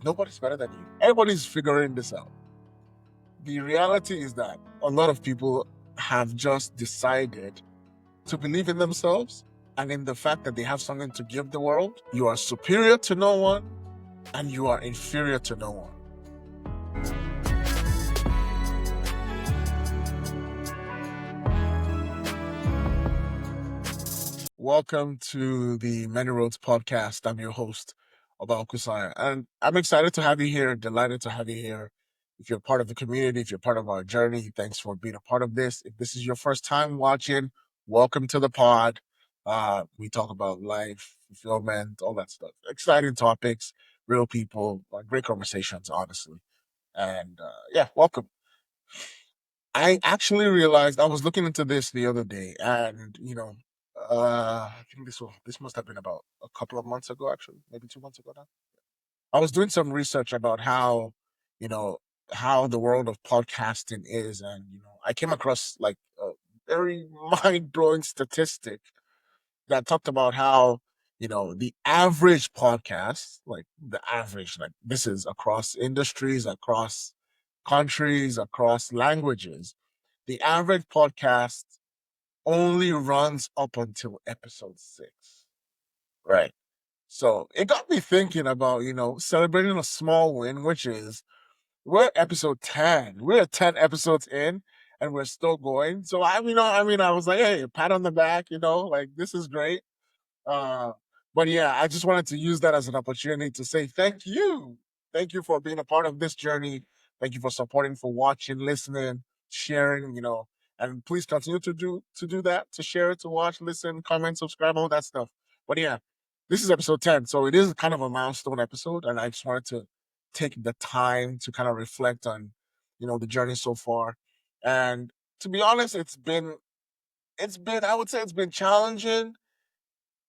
Nobody's better than you. Everybody's figuring this out. The reality is that a lot of people have just decided to believe in themselves and in the fact that they have something to give the world. You are superior to no one and you are inferior to no one. Welcome to the Many Roads podcast. I'm your host, Oba Okusanya, and I'm excited to have you here. Delighted to have you here. If you're part of the community, if you're part of our journey, thanks for being a part of this. If this is your first time watching, welcome to the pod. We talk about life, fulfillment, all that stuff. Exciting topics, real people, great conversations, honestly. And yeah, welcome. I actually realized I was looking into this the other day, and I think this must have been about a couple of months ago, actually, maybe 2 months ago now. I was doing some research about you know, how the world of podcasting is, and I came across like a very mind blowing statistic that talked about how the average podcast, like the average, like this is across industries, across countries, across languages, the average podcast only runs up until episode 6. Right. So it got me thinking about, celebrating a small win, which is we're episode 10. We're 10 episodes in and we're still going. So I was like, hey, pat on the back, like this is great. Uh, but yeah, I just wanted to use that as an opportunity to say thank you. Thank you for being a part of this journey. Thank you for supporting, for watching, listening, sharing, and please continue to do that, to share it, to watch, listen, comment, subscribe, all that stuff. But yeah, this is episode 10. So it is kind of a milestone episode, and I just wanted to take the time to kind of reflect on, the journey so far. And to be honest, it's been I would say it's been challenging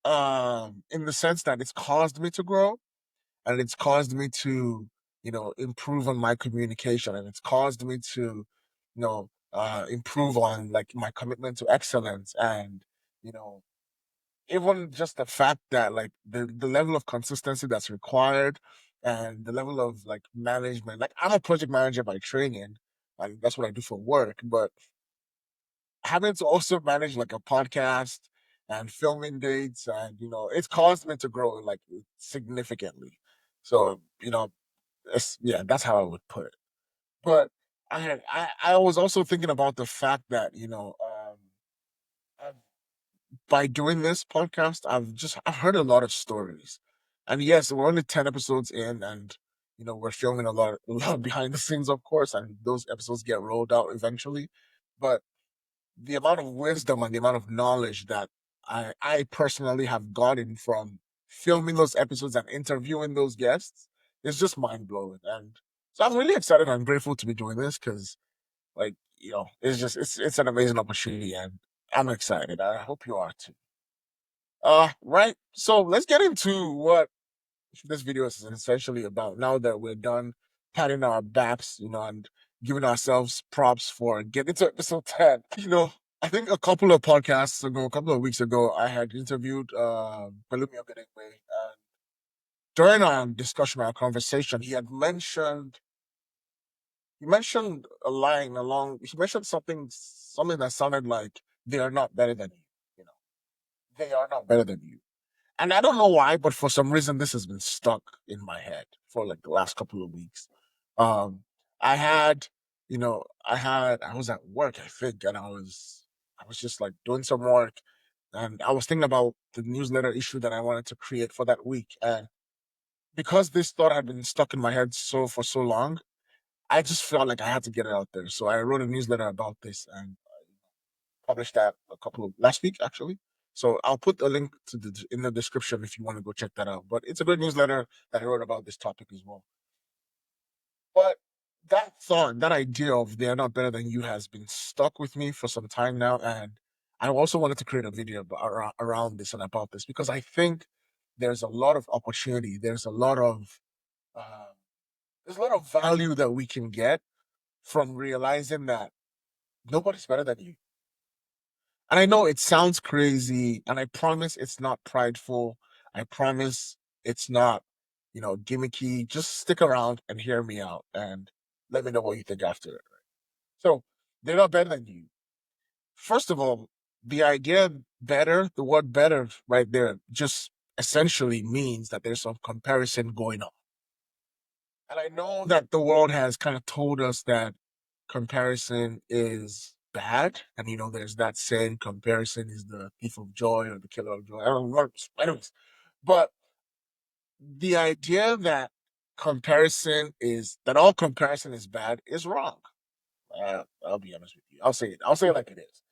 in the sense that it's caused me to grow and it's caused me to improve on my communication, and it's caused me to improve on like my commitment to excellence, and you know even just the fact that like the level of consistency that's required and the level of like management. Like, I'm a project manager by training, and that's what I do for work, but having to also manage like a podcast and filming dates, and it's caused me to grow like significantly. So yeah, that's how I would put it. But I was also thinking about the fact that I've- by doing this podcast, I've heard a lot of stories, and yes, we're only 10 episodes in, and we're filming a lot behind the scenes, of course, and those episodes get rolled out eventually. But the amount of wisdom and the amount of knowledge that I personally have gotten from filming those episodes and interviewing those guests is just mind blowing. And so I'm really excited and grateful to be doing this because, like, it's an amazing opportunity, and I'm excited. I hope you are too. Right. So let's get into what this video is essentially about. Now that we're done patting our backs, and giving ourselves props for getting to episode 10. I think a couple of podcasts ago, a couple of weeks ago, I had interviewed Pelumi Ogedengbe, and during our discussion, our conversation, he mentioned a line along. He mentioned something that sounded like they are not better than you. You know, they are not better than you. And I don't know why, but for some reason, this has been stuck in my head for like the last couple of weeks. Um, I had, I was at work, I think, and I was just like doing some work, and I was thinking about the newsletter issue that I wanted to create for that week. And because this thought had been stuck in my head for so long, I just felt like I had to get it out there. So I wrote a newsletter about this and published that a couple of last week, actually. So I'll put a link to in the description if you want to go check that out. But it's a good newsletter that I wrote about this topic as well. But that thought, that idea of they're not better than you has been stuck with me for some time now, and I also wanted to create a video around this and about this because I think there's a lot of opportunity. Uh, there's a lot of value that we can get from realizing that nobody's better than you. And I know it sounds crazy, and I promise it's not prideful. I promise it's not, gimmicky. Just stick around and hear me out and let me know what you think after it. So they're not better than you. First of all, the idea better, the word better right there just essentially means that there's some comparison going on. And I know that the world has kind of told us that comparison is bad. And, there's that saying, comparison is the thief of joy or the killer of joy. I don't know. Anyways, but the idea that all comparison is bad is wrong. I'll be honest with you. I'll say it like it is.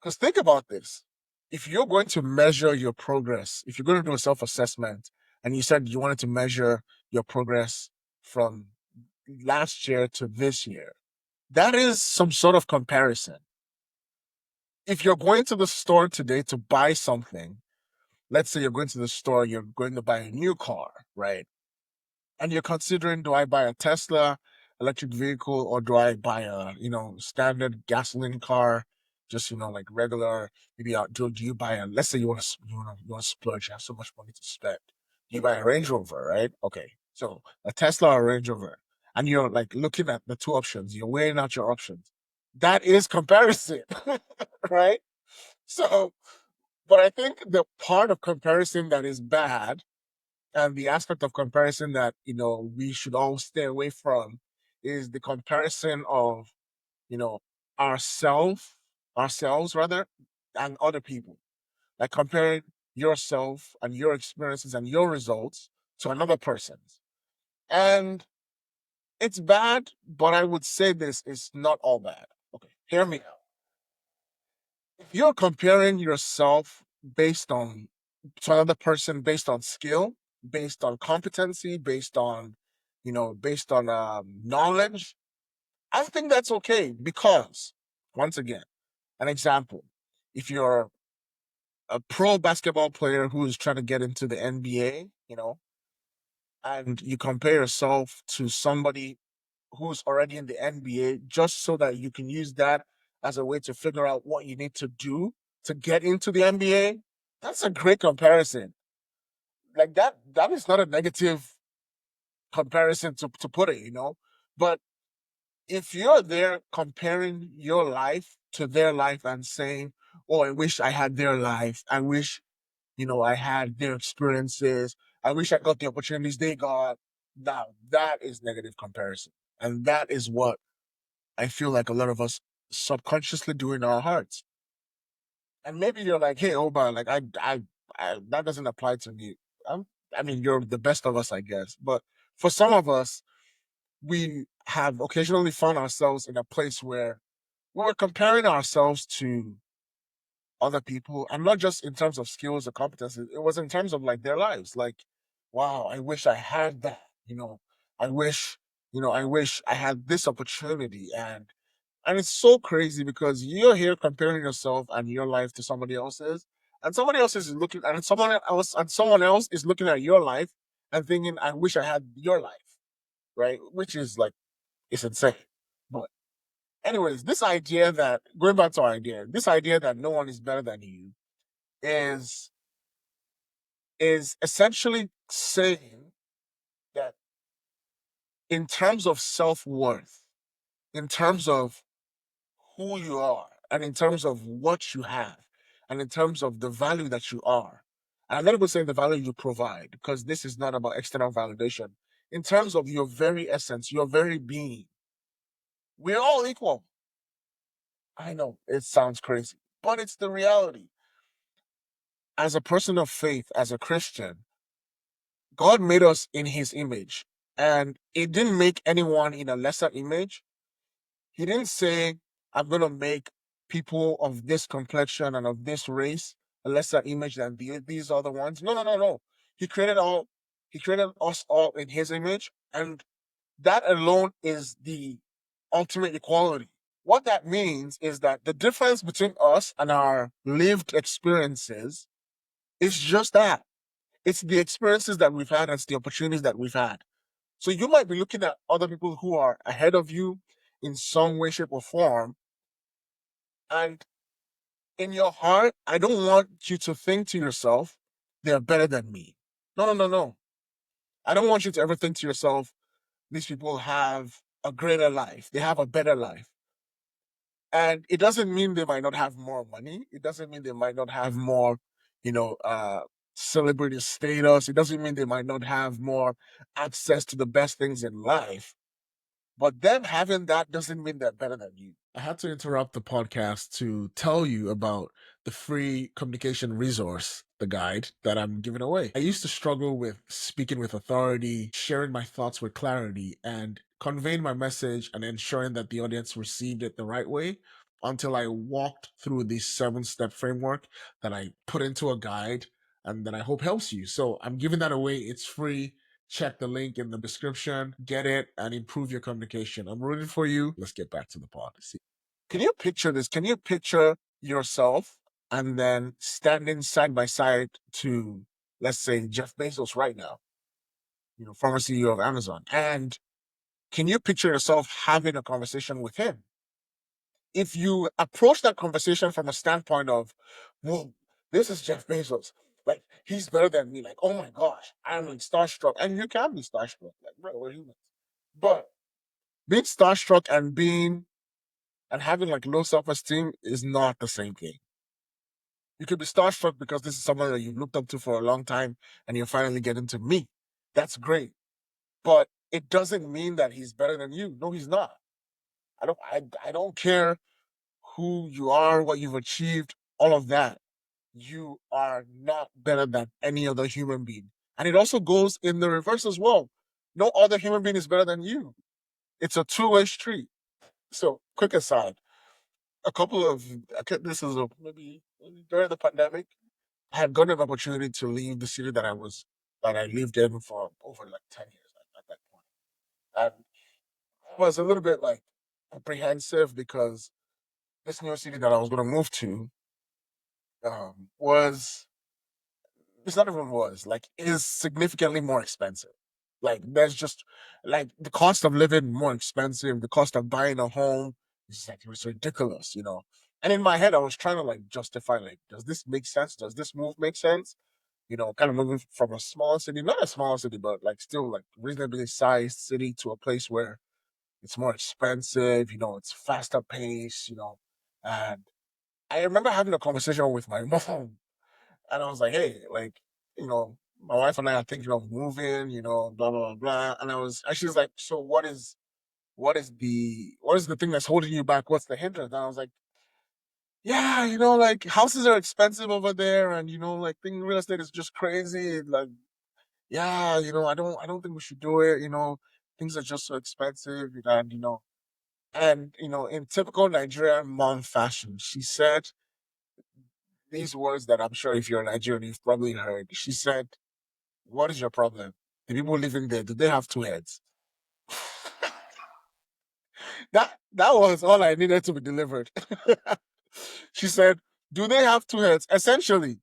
Because think about this. If you're going to measure your progress, if you're going to do a self assessment, and you said you wanted to measure your progress from last year to this year, that is some sort of comparison. If you're going to the store today to buy something, let's say you're going to the store, you're going to buy a new car, right? And you're considering, do I buy a Tesla electric vehicle or do I buy a standard gasoline car, just like regular? Maybe do you buy a? Let's say you want to splurge, you have so much money to spend. You buy a Range Rover, right? Okay, so a Tesla or a Range Rover, and you're like looking at the two options. You're weighing out your options. That is comparison, right? So, but I think the part of comparison that is bad and the aspect of comparison that we should all stay away from is the comparison of you know ourselves ourselves rather and other people, like comparing yourself and your experiences and your results to another person's. And it's bad, but I would say this is not all bad. Okay, hear me out. If you're comparing yourself based on to another person based on skill, based on competency, based on knowledge, I think that's okay because, once again, an example: if you're a pro basketball player who is trying to get into the NBA, and you compare yourself to somebody who's already in the NBA, just so that you can use that as a way to figure out what you need to do to get into the NBA, that's a great comparison. Like that is not a negative comparison to put it, But if you're there comparing your life to their life and saying, "Oh, I wish I had their life. I wish, I had their experiences. I wish I got the opportunities they got." Now that is negative comparison. And that is what I feel like a lot of us subconsciously do in our hearts. And maybe you're like, "Hey, Oba, like I that doesn't apply to me." I mean, you're the best of us, I guess. But for some of us, we have occasionally found ourselves in a place where we were comparing ourselves to other people, and not just in terms of skills or competences. It was in terms of like their lives. Like, wow, I wish I had that. I wish, I wish I had this opportunity, and it's so crazy because you're here comparing yourself and your life to somebody else's, and somebody else is looking, and someone else is looking at your life and thinking, "I wish I had your life," right? Which is like, it's insane. But anyways, this idea that going back to our idea, this idea that no one is better than you is essentially saying that in terms of self worth, in terms of who you are, and in terms of what you have, and in terms of the value that you are. And I'm not even saying the value you provide, because this is not about external validation. In terms of your very essence, your very being, we're all equal. I know it sounds crazy, but it's the reality. As a person of faith, as a Christian, God made us in his image, and it didn't make anyone in a lesser image. He didn't say, "I'm going to make people of this complexion and of this race a lesser image than these other ones." No, no, no, no. He created all, he created us all in his image. And that alone is the ultimate equality. What that means is that the difference between us and our lived experiences is just that. It's the experiences that we've had, and it's the opportunities that we've had. So you might be looking at other people who are ahead of you in some way, shape, or form. And in your heart, I don't want you to think to yourself, "They're better than me." No, no, no, no. I don't want you to ever think to yourself, these people have a greater life, they have a better life. And it doesn't mean they might not have more money. It doesn't mean they might not have more, you know, celebrity status. It doesn't mean they might not have more access to the best things in life. But them having that doesn't mean they're better than you. I had to interrupt the podcast to tell you about the free communication resource, the guide that I'm giving away. I used to struggle with speaking with authority, sharing my thoughts with clarity, and conveying my message and ensuring that the audience received it the right way until I walked through this 7 step framework that I put into a guide and that I hope helps you. So I'm giving that away. It's free. Check the link in the description, get it, and improve your communication. I'm rooting for you. Let's get back to the pod. See, can you picture this? Can you picture yourself and then standing side by side to, let's say, Jeff Bezos right now, former CEO of Amazon? And can you picture yourself having a conversation with him? If you approach that conversation from a standpoint of, whoa, this is Jeff Bezos. Like, he's better than me. Like, oh my gosh, I'm like starstruck. And you can be starstruck. Like, bro, we're humans. But being starstruck and having like low self-esteem is not the same thing. You could be starstruck because this is someone that you've looked up to for a long time and you're finally getting to meet. That's great. But it doesn't mean that he's better than you. No, he's not. I don't care who you are, what you've achieved, all of that. You are not better than any other human being. And it also goes in the reverse as well. No other human being is better than you. It's a two-way street. So, quick aside, a couple of this is maybe during the pandemic, I had gotten an opportunity to leave the city that I lived in for over like 10 years at that point, and I was a little bit like apprehensive because this new city that I was going to move to was it's not even was like is significantly more expensive. Like there's just like the cost of living more expensive, the cost of buying a home is like it was ridiculous. And in my head, I was trying to like justify like, does this make sense? Does this move make sense? Kind of moving from a small city, not a small city, but like still like reasonably sized city to a place where it's more expensive, it's faster pace. And I remember having a conversation with my mom and I was like, hey, like, my wife and I are thinking of moving, blah, blah, blah, blah. And she was like, so what is the thing that's holding you back? What's the hindrance? And I was like, yeah, like houses are expensive over there. And, like real estate is just crazy. Like, yeah, I don't think we should do it. Things are just so expensive. And in typical Nigerian mom fashion, she said these words that I'm sure if you're Nigerian, you've probably heard. She said, what is your problem? The people living there, do they have two heads? That was all I needed to be delivered. She said, do they have two heads? Essentially,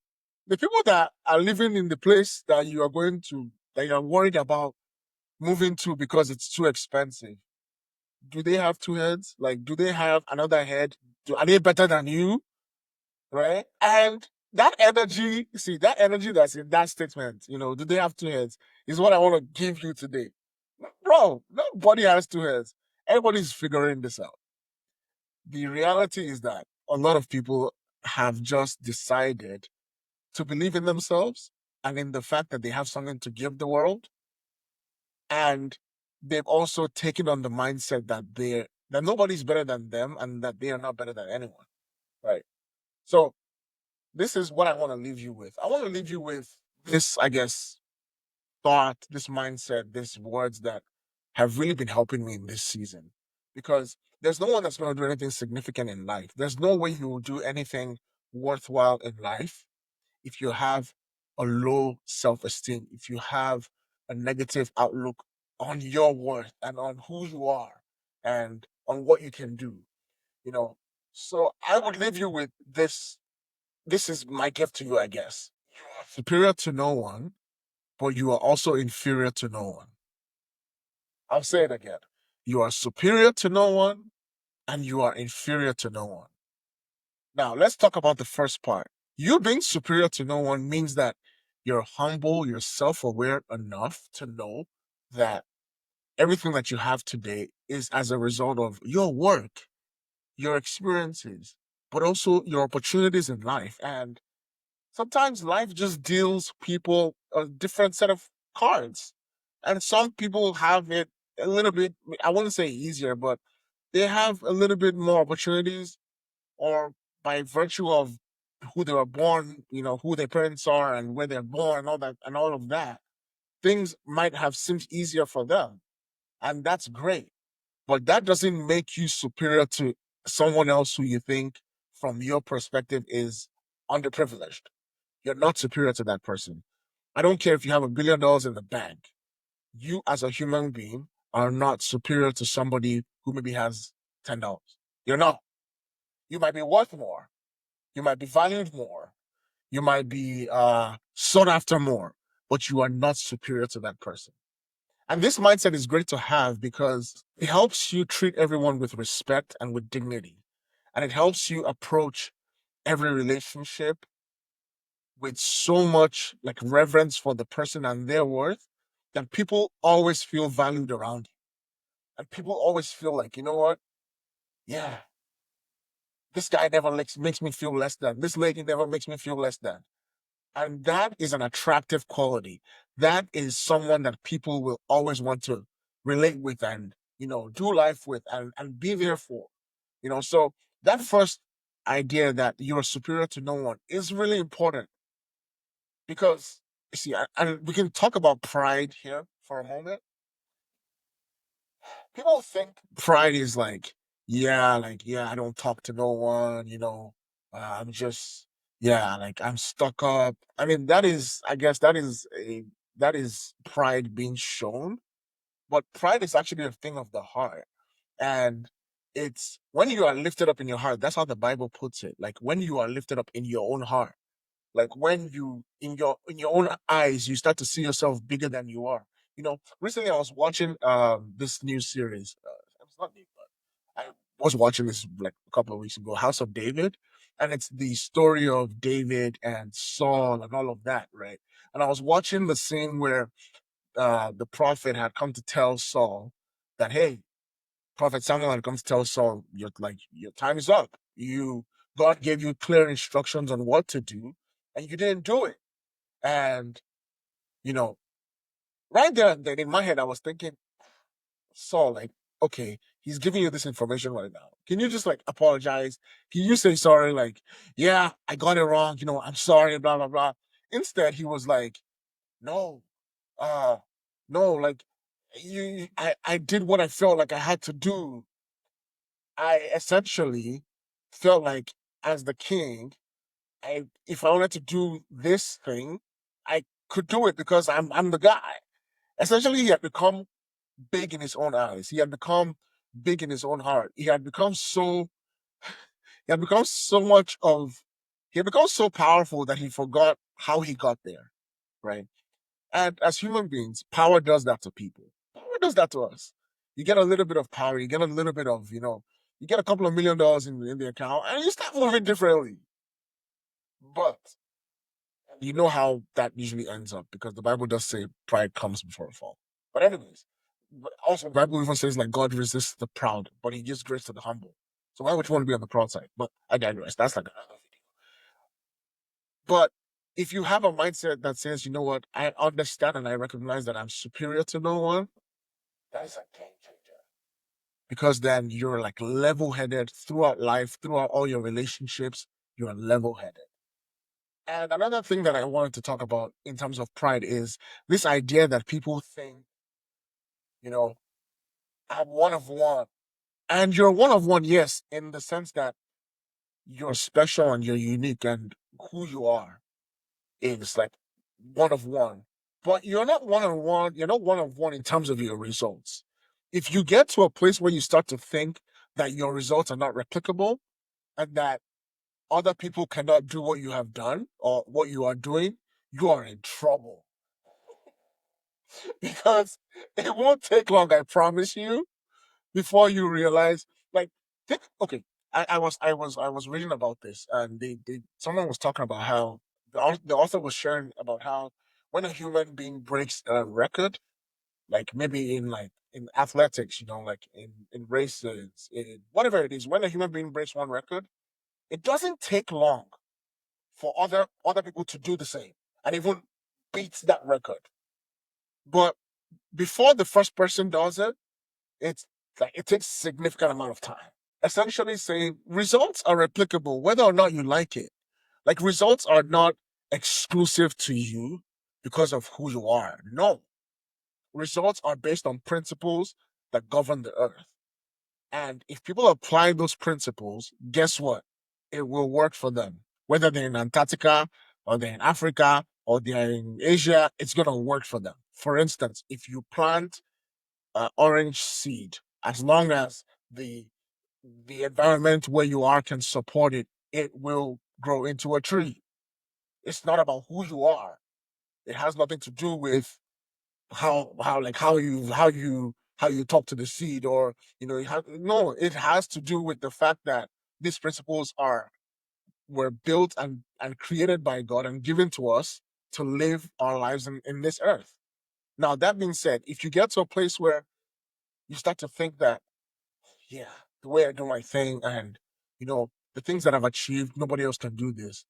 the people that are living in the place that you're worried about moving to because it's too expensive, do they have two heads? Like, do they have another head? Are they better than you? Right? And that energy that's in that statement, do they have two heads? Is what I want to give you today. Bro, nobody has two heads. Everybody's figuring this out. The reality is that a lot of people have just decided to believe in themselves and in the fact that they have something to give the world. And they've also taken on the mindset that nobody's better than them and that they are not better than anyone. Right. So this is what I want to leave you with. I want to leave you with this, I guess, thought, this mindset, these words that have really been helping me in this season. Because there's no one that's going to do anything significant in life. There's no way you will do anything worthwhile in life if you have a low self esteem, if you have a negative outlook on your worth and on who you are and on what you can do. You know, so I would leave you with this. This is my gift to you, I guess. You are superior to no one, but you are also inferior to no one. I'll say it again. You are superior to no one and you are inferior to no one. Now, let's talk about the first part. You being superior to no one means that you're humble, you're self-aware enough to know that everything that you have today is as a result of your work, your experiences, but also your opportunities in life. And sometimes life just deals people a different set of cards. And some people have it a little bit, I wouldn't say easier, but they have a little bit more opportunities, or by virtue of who they were born, who their parents are and where they're born, all that and all of that, things might have seemed easier for them. And that's great. But that doesn't make you superior to someone else who you think, from your perspective, is underprivileged. You're not superior to that person. I don't care if you have $1 billion in the bank. You, as a human being, are not superior to somebody who maybe has $10. You're not. You might be worth more. You might be valued more. You might be sought after more, but you are not superior to that person. And this mindset is great to have because it helps you treat everyone with respect and with dignity. And it helps you approach every relationship with so much like reverence for the person and their worth, that people always feel valued around you. And people always feel like, you know what? Yeah, this guy never makes me feel less than. This lady never makes me feel less than. And that is an attractive quality. That is someone that people will always want to relate with and, do life with and be there for. So that first idea that you're superior to no one is really important because, you see, and we can talk about pride here for a moment. People think pride is like, I don't talk to no one, I'm just, like I'm stuck up. I mean, I guess that is pride being shown, but pride is actually a thing of the heart. And it's when you are lifted up in your heart, that's how the Bible puts it. Like when you are lifted up in your own heart, like when you in your own eyes you start to see yourself bigger than you are. Recently I was watching this new series. It's not new, but I was watching this like a couple of weeks ago, House of David, and it's the story of David and Saul and all of that, right? And I was watching the scene where the prophet had come to tell Saul that, hey, Prophet Samuel had come to tell Saul, your time is up. God gave you clear instructions on what to do, and you didn't do it. And you know, right there and then in my head, I was thinking, Saul, like, okay, he's giving you this information right now. Can you just like apologize? Can you say sorry? Like, yeah, I got it wrong. I'm sorry. Blah blah blah. Instead, he was like, no, uh, no, like, I did what I felt like I had to do. I essentially felt like, as the king, if I wanted to do this thing, I could do it because I'm the guy. Essentially, he had become big in his own eyes. He had become big in his own heart. He had become so much of he had become so powerful that he forgot how he got there. Right. And as human beings, power does that to people. Power does that to us. You get a little bit of power, you get a little bit of, you get a couple of $1 million in the account and you start moving differently. But you know how that usually ends up because the Bible does say pride comes before a fall. But anyways, but also the Bible even says like God resists the proud, but he gives grace to the humble. So why would you want to be on the proud side? But I digress. That's like another video. But if you have a mindset that says, you know what, I understand and I recognize that I'm superior to no one, that is a game changer. Because then you're like level headed throughout life, throughout all your relationships, you're level headed. And another thing that I wanted to talk about in terms of pride is this idea that people think, you know, I'm one of one. And you're one of one, yes, in the sense that you're special and you're unique and who you are is like one of one. But you're not one of one, you're not one of one in terms of your results. If you get to a place where you start to think that your results are not replicable and that other people cannot do what you have done or what you are doing, you are in trouble. Because it won't take long, I promise you, before you realize, like, okay, I was reading about this, and someone was talking about how the author was sharing about how when a human being breaks a record, like maybe in in athletics, like in races, in whatever it is, when a human being breaks one record, it doesn't take long for other people to do the same and even beat that record. But before the first person does it, it's like it takes significant amount of time. Essentially saying results are replicable whether or not you like it. Like results are not exclusive to you because of who you are. No. Results are based on principles that govern the earth. And if people apply those principles, guess what? It will work for them. Whether they're in Antarctica or they're in Africa or they're in Asia, it's going to work for them. For instance, if you plant orange seed, as long as the the environment where you are can support it, it will grow into a tree. It's not about who you are. It has nothing to do with how you talk to the seed, or no, it has to do with the fact that these principles are were built and created by God and given to us to live our lives in this earth. Now that being said, if you get to a place where you start to think that, yeah, the way I do my thing and the things that I've achieved, nobody else can do this.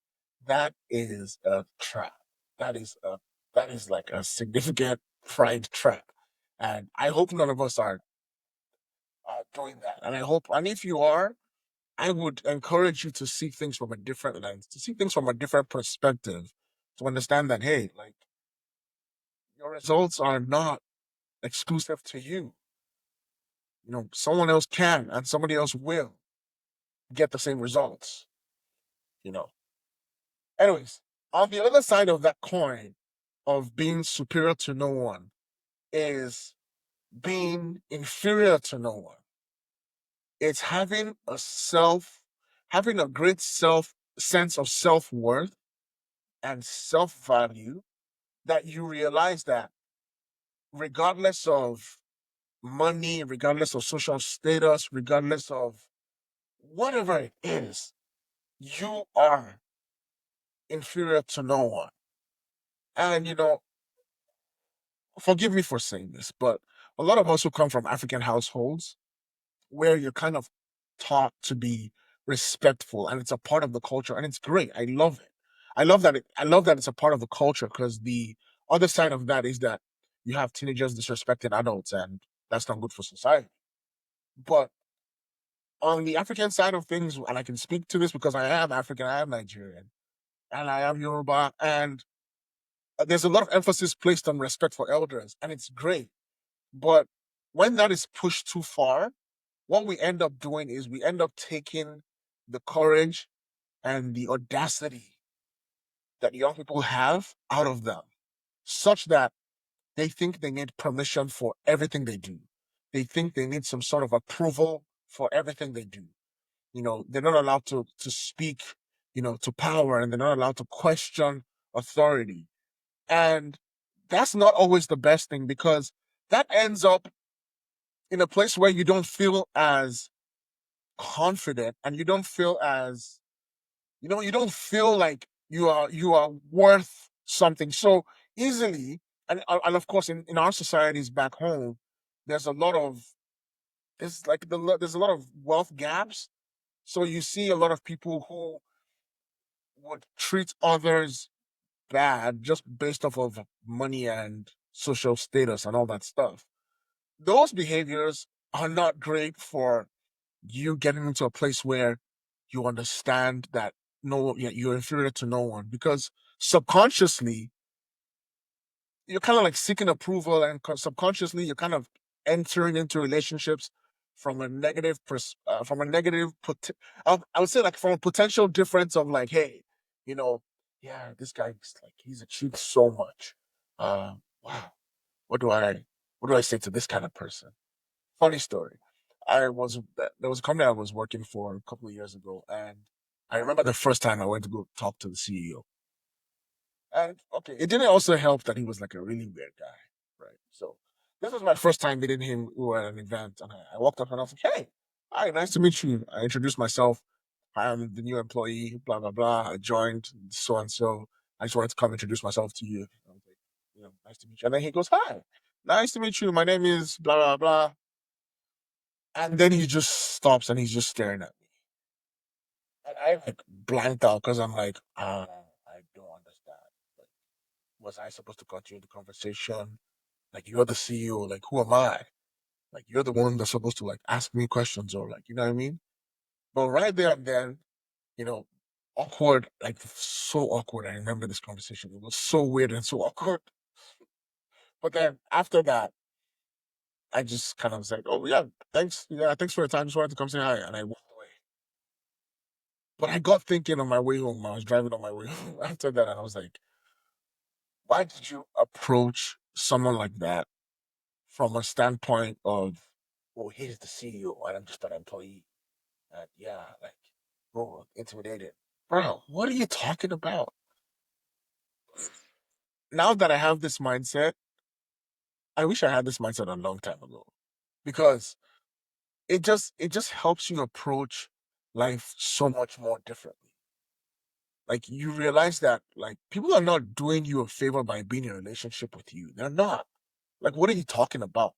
That is a trap. That is a that is like a significant pride trap. And I hope none of us are doing that. And I hope, and if you are, I would encourage you to see things from a different lens, to see things from a different perspective, to understand that, hey, like your results are not exclusive to you. Someone else can and somebody else will get the same results, you know. Anyways, on the other side of that coin of being superior to no one is being inferior to no one. It's having a great sense of self worth and self value, that you realize that regardless of money, regardless of social status, regardless of whatever it is, you are inferior to no one. And forgive me for saying this, but a lot of us who come from African households where you're kind of taught to be respectful and it's a part of the culture and it's great. I love it. I love that it's a part of the culture, because the other side of that is that you have teenagers disrespecting adults, and that's not good for society. But on the African side of things, and I can speak to this because I am African, I am Nigerian, and I am Yoruba, and there's a lot of emphasis placed on respect for elders, and it's great. But when that is pushed too far, what we end up doing is we end up taking the courage and the audacity that young people have out of them, such that they think they need permission for everything they do. They think they need some sort of approval for everything they do. They're not allowed to speak, to power, and they're not allowed to question authority. And that's not always the best thing, because that ends up in a place where you don't feel as confident, and you don't feel as you don't feel like you are worth something so easily. And of course, in our societies back home, there's a lot of there's a lot of wealth gaps. So you see a lot of people who would treat others bad just based off of money and social status and all that stuff. Those behaviors are not great for you getting into a place where you understand that you're inferior to no one, because subconsciously you're kind of like seeking approval, and subconsciously you're kind of entering into relationships from a from a negative I would say, like, from a potential difference of, like, hey, you know yeah, this guy's like, he's achieved so much. Wow, what do I what do I say to this kind of person? Funny story. There was a company I was working for a couple of years ago, and I remember the first time I went to go talk to the CEO. And okay, it didn't also help that he was like a really weird guy, right? So this was my first time meeting him. We were at an event, and I walked up and I was like, "Hey, hi, nice to meet you." I introduced myself. I'm the new employee, blah blah blah. I joined so and so. I just wanted to come introduce myself to you. I was like, nice to meet you. And then he goes, hi, nice to meet you. My name is blah, blah, blah. And then he just stops and he's just staring at me. And I like blanked out because I'm like, I don't understand. Like, was I supposed to continue the conversation? Like, you're the CEO. Like, who am I? Like, you're the one that's supposed to like ask me questions or like, you know what I mean? But right there and then, you know, awkward, like so awkward. I remember this conversation. It was so weird and so awkward. But then after that, I just kind of was like, oh yeah, thanks. Yeah, thanks for your time. Just wanted to come say hi. And I walked away. But I got thinking on my way home. I was driving on my way home after that, and I was like, why did you approach someone like that from a standpoint of, oh, he's the CEO and I'm just an employee? And yeah, like, oh, intimidated. Bro, what are you talking about? Now that I have this mindset, I wish I had this mindset a long time ago. Because it just helps you approach life so much more differently. Like you realize that like people are not doing you a favor by being in a relationship with you. They're not. Like what are you talking about?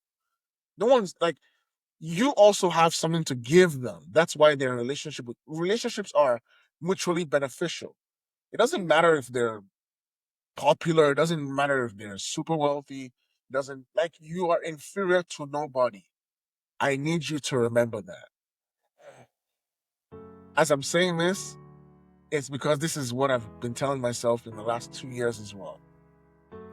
No one's like you also have something to give them. That's why they're in a relationship with relationships are mutually beneficial. It doesn't matter if they're popular, it doesn't matter if they're super wealthy, it doesn't like you are inferior to nobody. I need you to remember that. As I'm saying this, it's because this is what I've been telling myself in the last 2 years as well.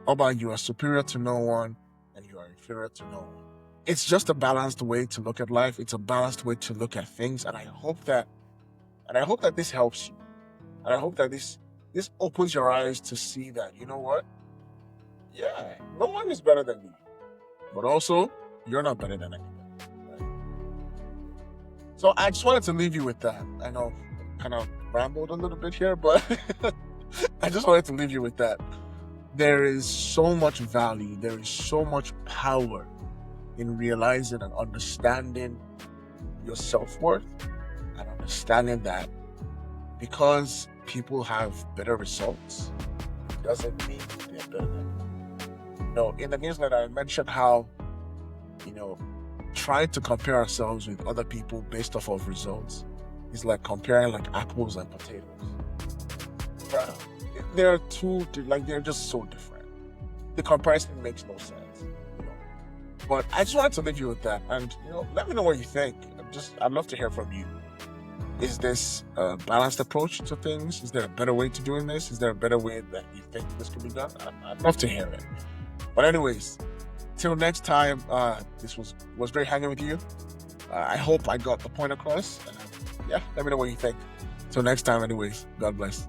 Oba, you are superior to no one and you are inferior to no one. It's just a balanced way to look at life. It's a balanced way to look at things. And I hope that this helps you. And I hope that this opens your eyes to see that, you know what? Yeah, no one is better than you. But also, you're not better than anybody. Right? So I just wanted to leave you with that. I know I kind of rambled a little bit here, but I just wanted to leave you with that. There is so much value, there is so much power in realizing and understanding your self worth and understanding that because people have better results doesn't mean they're better than you. In the newsletter, I mentioned how, you know, trying to compare ourselves with other people based off of results is like comparing like apples and potatoes. Bruh, they're they're just so different. The comparison makes no sense, you know. But I just wanted to leave you with that, and let me know what you think. I'd love to hear from you. Is this a balanced approach to things? Is there a better way to doing this? Is there a better way that you think this could be done? I'd love to hear it. But anyways, till next time, this was great hanging with you. I hope I got the point across. And, yeah, let me know what you think. Till next time, anyways, God bless.